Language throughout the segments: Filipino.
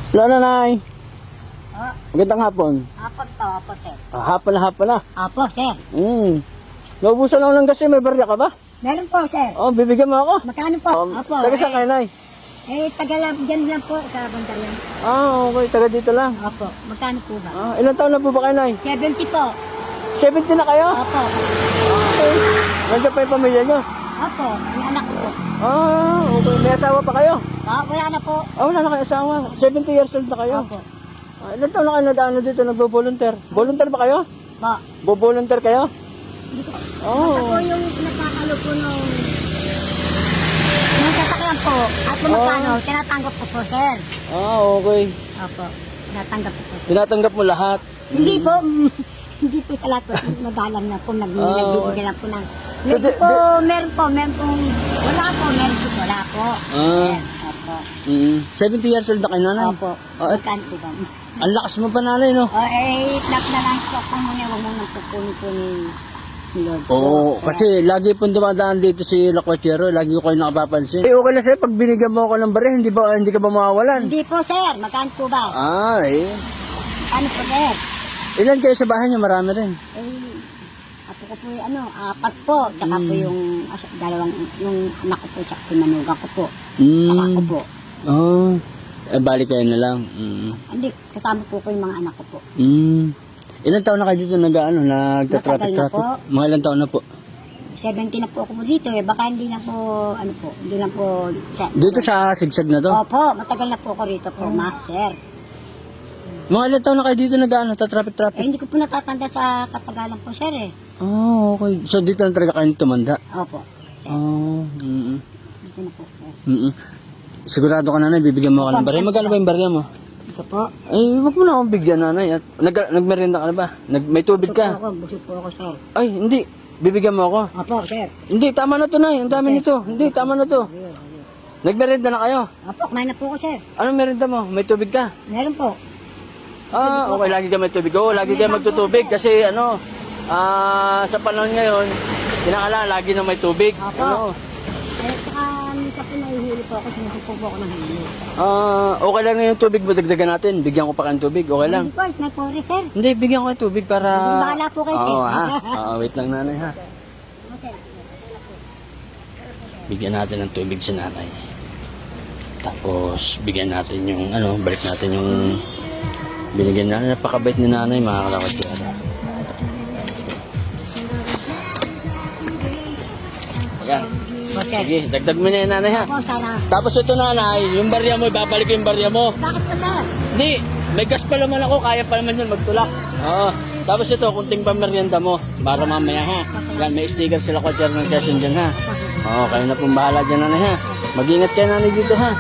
Hello, nanay. Oh, Magandang hapon. hapon po, opo, sir. Hapon na hapon na. Opo, sir. Naubusan ako ng gas eh. May barya ka ba? Meron po, sir. Oh, bibigyan mo ako. Magkano po? Opo. Taga saan kayo, nay? Taga lang, dyan lang po, sa Bantayan. Okay. Taga dito lang. Opo. Magkano po ba? Ilang taon na po ba kayo, nay? 70 po. 70 na kayo? Opo. Okay. Nandiyan pa yung pamilya nyo? Opo. Yung anak ko po. Okay. May asawa pa kayo? Wala na po. Wala na kayo asawa. 70 years old na kayo. Opo. Ilang taon na kayo nadaan dito nagbo-volunteer? Volunteer ba kayo? Po. Bo-volunteer kayo? Basta po yung nagkakalo po nung sasakyan po. At kung magkano, tinatanggap ko po, sir. Okay. Opo. Tinatanggap ko po. Tinatanggap mo lahat? Hindi po. Hindi po sa lahat po. Madalang na po. Nagbibigyan lang po ng... So, Meron po. Wala po. Meron po. Wala po. Opo. 70 years old na kayo, nanay? Opo. at- Magkano po ba? Ang lakas mo pa, nanay, no? Flat na lang po ako muna. Huwag mo nang pupunin ni Lord. Kasi lagi pong dumadaan dito si Lakwachero, lagi ko kayo nakapapansin. Okay na sir, pag binigyan mo ako ng baril, hindi ka ba mawawalan? Hindi po, sir. Magkano po ba? Ano po, sir? Ilan kayo sa bahay niyo? Marami rin. Ako ko po apat po. Tsaka po yung yung anak ko po, tsaka yung manugang ko po. Tsaka ako po. Balik kayo na lang. Hindi, kasama po ko yung mga anak ko po. Ilan taon na kayo dito nagtatraffic? Matagal na po. Mga ilan taon na po? 70 na po ako dito eh. Baka hindi na po, hindi na po... Dito sa sigsag na to? Opo, matagal na po ako rito po, sir. Mga ilan taon na kayo dito traffic? Hindi ko po natatanda sa katagalan po, sir eh. Okay. So dito na talaga kayo tumanda? Opo, sir. Dito na po, sir. Sigurado ka, nanay, bibigyan mo ako ng barya. Magkano ba yung barya mo? Ito po. Huwag mo na akong bigyan, nanay. At nagmerienda ka na ba? May tubig ka? Busog po ako, sir. Hindi. Bibigyan mo ako. Opo, sir. Hindi, tama na to, nay. Ang dami nito. Hindi, tama na to. Nagmerienda na kayo? Opo, kumain na po ako, sir. Anong merienda mo? May tubig ka? Meron po. Okay, lagi ka may tubig. Lagi ka magtutubig kasi sa panahon ngayon, kinakailangan lagi na may tubig. Opo. Saka minsan po nahihili po ako, sinusupo po ako ng hili. Okay lang na yung tubig mo, dagdagan natin. Bigyan ko pa kang tubig, okay lang. Hindi po, may pore, sir. Hindi, bigyan ko ng tubig para... Bahala po kayo, sir. Wait lang, nanay, ha. Bigyan natin ng tubig si nanay. Tapos, bigyan natin yung, balik natin yung... Binigyan natin, napakabait ni nanay, mga kalakad. Ayan. Okay. Sige, dagdag mo na yan, nanay, ha. Opo, sana. Tapos ito, nanay, yung barya mo, ibabalik ko yung barya mo. Bakit po, sir? Hindi, may gas pa naman ako, kaya pa naman yun magtulak. Tapos ito, kunting pamerienda mo, para mamaya, ha. Yan, may sticker sila ko, chair ng Quezon dyan, ha. Kayo na pong bahala dyan, nanay, ha. Mag-ingat kayo, nanay, dito, ha.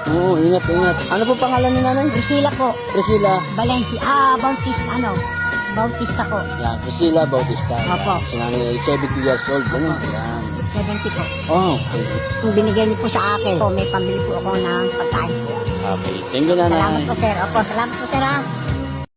Ingat. Ano po pangalan ni nanay? Priscilla po. Priscilla. Valencia. Bautista ko. Yan, Priscilla Bautista. Opo. Si nanay, 70 years old, ano? Yan. 70 po. Okay. Kung binigyan niyo po sa akin, may pambili po ako ng pagkain po. Okay. Thank you, nanay. Salamat po, sir. Opo, salamat po, sir.